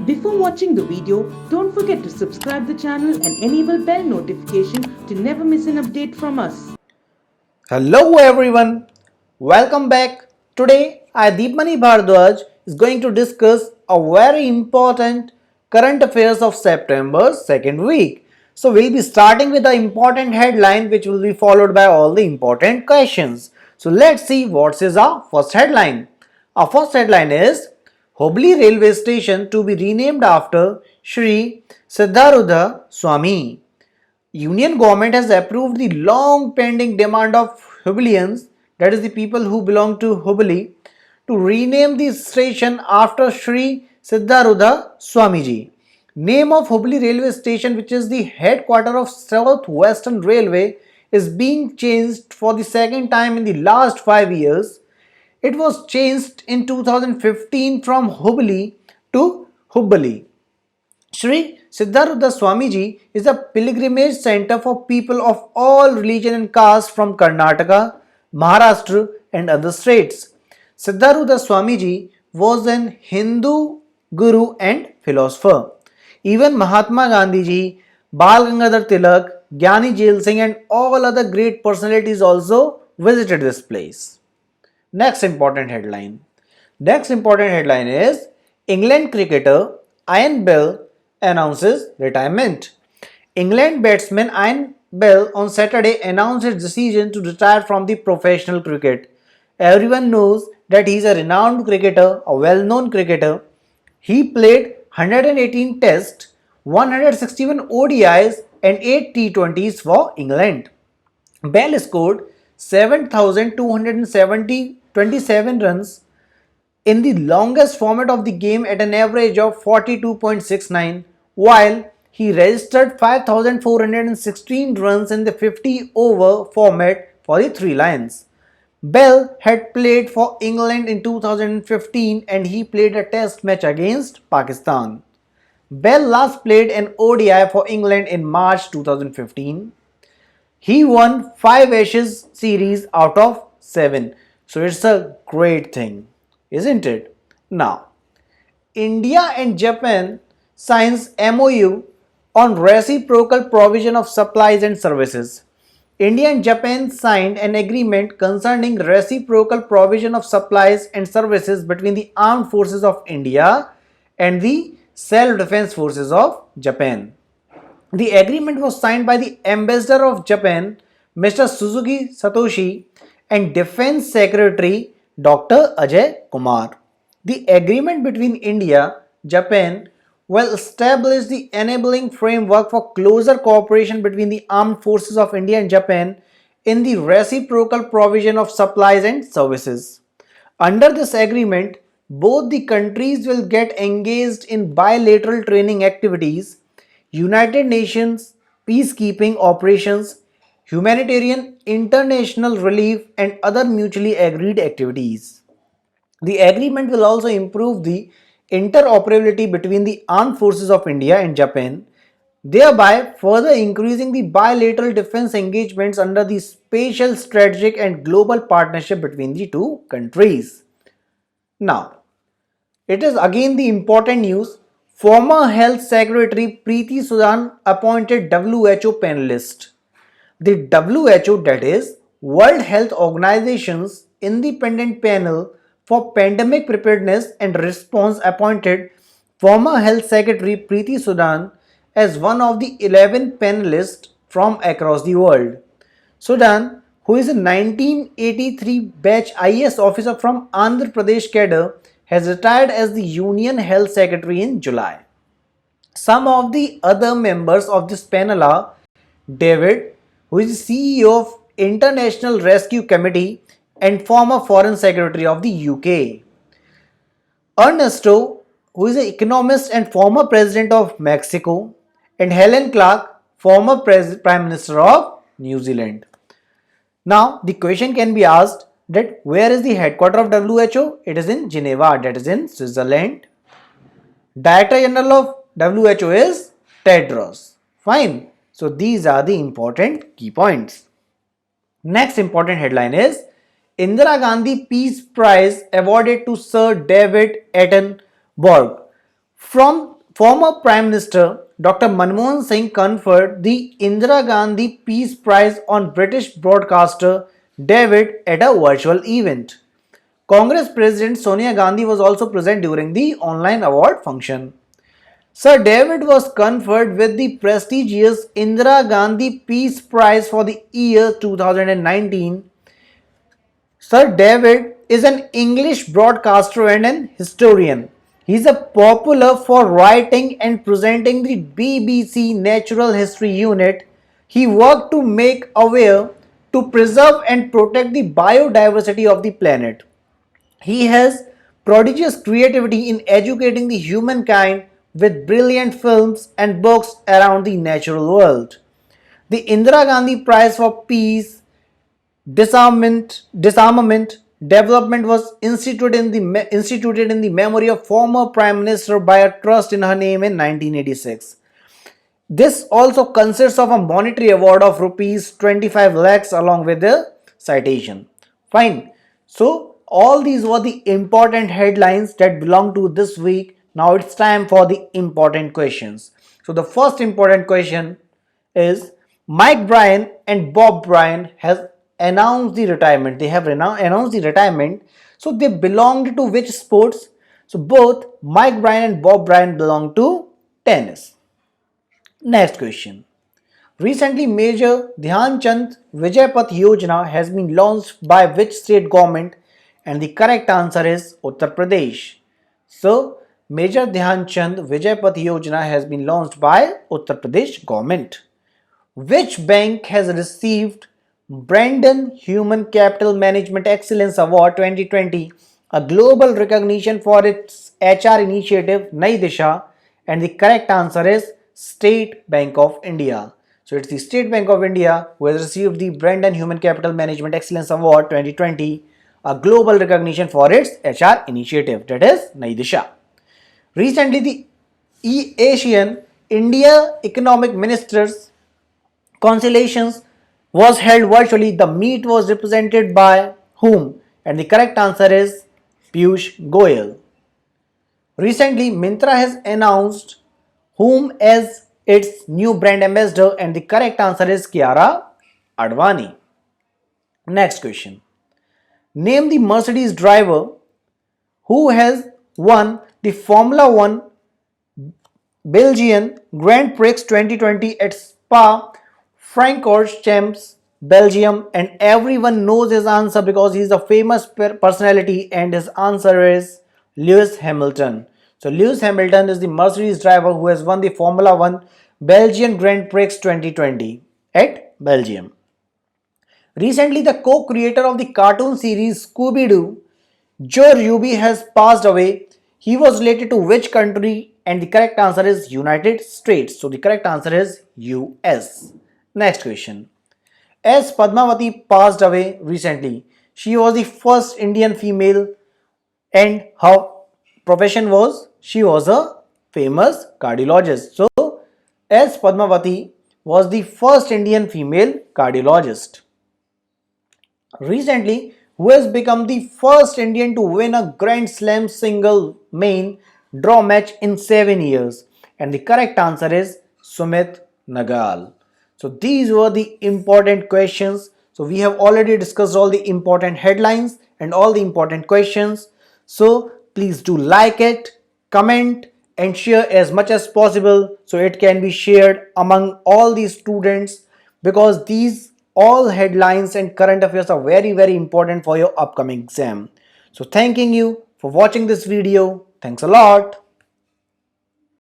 Before watching the video, don't forget to subscribe the channel and enable bell notification to never miss an update from us. Hello everyone, welcome back. Today, Deepmani Bhardwaj is going to discuss a very important current affairs of September's second week. So we'll be starting with the important headline which will be followed by all the important questions. So let's see what is our first headline. Our first headline is Hubli railway station to be renamed after Shri Siddharudha Swami. Union government has approved the long pending demand of Hublians, that is the people who belong to Hubli, to rename the station after Sri Siddharudha Swamiji. Name of Hubli railway station, which is the headquarter of South Western Railway, is being changed for the second time in the last 5 years. It was changed in 2015 from Hubli to Hubballi. Sri Siddharudha Swamiji is a pilgrimage center for people of all religion and caste from Karnataka, Maharashtra and other states. Siddharudha Swamiji was an Hindu guru and philosopher. Even Mahatma Gandhi ji, Bal Gangadhar Tilak, Gyani Jail Singh and all other great personalities also visited this place. Next important headline. Next important headline is England cricketer Ian Bell announces retirement. England batsman Ian Bell on Saturday announced his decision to retire from the professional cricket. Everyone knows that he is a renowned cricketer, a well-known cricketer. He played 118 tests, 161 ODIs and 8 T20s for England. Bell scored 7,227 runs in the longest format of the game at an average of 42.69, while he registered 5,416 runs in the 50 over format for the Three Lions. Bell had played for England in 2015 and he played a test match against Pakistan. Bell last played an ODI for England in March 2015. He won 5 Ashes series out of 7. So it's a great thing, isn't it? Now, India and Japan signs MOU on reciprocal provision of supplies and services. India and Japan signed an agreement concerning reciprocal provision of supplies and services between the armed forces of India and the self-defense forces of Japan. The agreement was signed by the Ambassador of Japan, Mr. Suzuki Satoshi, and Defense Secretary Dr. Ajay Kumar. The agreement between India, Japan will establish the enabling framework for closer cooperation between the armed forces of India and Japan in the reciprocal provision of supplies and services. Under this agreement, both the countries will get engaged in bilateral training activities, United Nations peacekeeping operations, humanitarian international relief, and other mutually agreed activities. The agreement will also improve the interoperability between the armed forces of India and Japan, thereby further increasing the bilateral defense engagements under the spatial strategic and global partnership between the two countries. Now, it is again the important news. Former Health Secretary Preeti Sudan appointed WHO panelist. The WHO, that is World Health Organization's independent panel for pandemic preparedness and response, appointed former Health Secretary Preeti Sudan as one of the 11 panelists from across the world. Sudan, who is a 1983 batch IAS officer from Andhra Pradesh cadre, has retired as the Union Health Secretary in July. Some of the other members of this panel are David, who is CEO of International Rescue Committee and former Foreign Secretary of the UK. Ernesto, who is an economist and former President of Mexico, and Helen Clark, former Prime Minister of New Zealand. Now, the question can be asked that where is the headquarters of WHO? It is in Geneva, that is in Switzerland. Director General of WHO is Tedros. Fine. So these are the important key points. Next important headline is Indira Gandhi Peace Prize awarded to Sir David Attenborough From former Prime Minister Dr. Manmohan Singh conferred the Indira Gandhi Peace Prize on British broadcaster David at a virtual event. Congress President Sonia Gandhi was also present during the online award function. Sir David was conferred with the prestigious Indira Gandhi Peace Prize for the year 2019. Sir David is an English broadcaster and an historian. He is a popular for writing and presenting the BBC Natural History Unit. He worked to make aware, to preserve and protect the biodiversity of the planet. He has prodigious creativity in educating the humankind with brilliant films and books around the natural world. The Indira Gandhi Prize for Peace disarmament development was instituted in the memory of former Prime Minister by a trust in her name in 1986. This also consists of a monetary award of rupees 25 lakhs along with the citation. Fine. So all these were the important headlines that belong to this week. Now it's time for the important questions. So the first important question is Mike Bryan and Bob Bryan has announced the retirement. They have announced the retirement. So they belonged to which sports? So both Mike Bryan and Bob Bryan belong to tennis. Next question. Recently, Major Dhyan Chand Vijay Path Yojana has been launched by which state government? And the correct answer is Uttar Pradesh. So, Major Dhyan Chand Vijay Path Yojana has been launched by Uttar Pradesh government. Which bank has received Brandon Human Capital Management Excellence Award 2020, a global recognition for its HR initiative Nai Disha? And the correct answer is State Bank of India. So it's the State Bank of India who has received the Brandon Human Capital Management Excellence Award 2020, a global recognition for its HR initiative, that is Nai Disha. Recently, the Asian India Economic Ministers Conciliations was held virtually. The meet was represented by whom? And the correct answer is Piyush Goyal. Recently, Myntra has announced whom as its new brand ambassador, and the correct answer is Kiara Advani. Next question. Name the Mercedes driver who has won the Formula One Belgian Grand Prix 2020 at Spa Francorchamps, Belgium, and everyone knows his answer because he is a famous personality, and his answer is Lewis Hamilton. So Lewis Hamilton is the Mercedes driver who has won the Formula One Belgian Grand Prix 2020 at Belgium. Recently, the co-creator of the cartoon series Scooby-Doo, Joe Ruby, has passed away. He was related to which country? And the correct answer is United States. So the correct answer is US. Next question. As Padmavati passed away recently, she was the first Indian female, and her profession was, she was a famous cardiologist. So as Padmavati was the first Indian female cardiologist. Recently, who has become the first Indian to win a Grand Slam single main draw match in 7 years? And the correct answer is Sumit Nagal. So these were the important questions. So we have already discussed all the important headlines and all the important questions. So please do like it, comment and share as much as possible so it can be shared among all the students, because these all headlines and current affairs are very important for your upcoming exam. So thanking you for watching this video. Thanks a lot.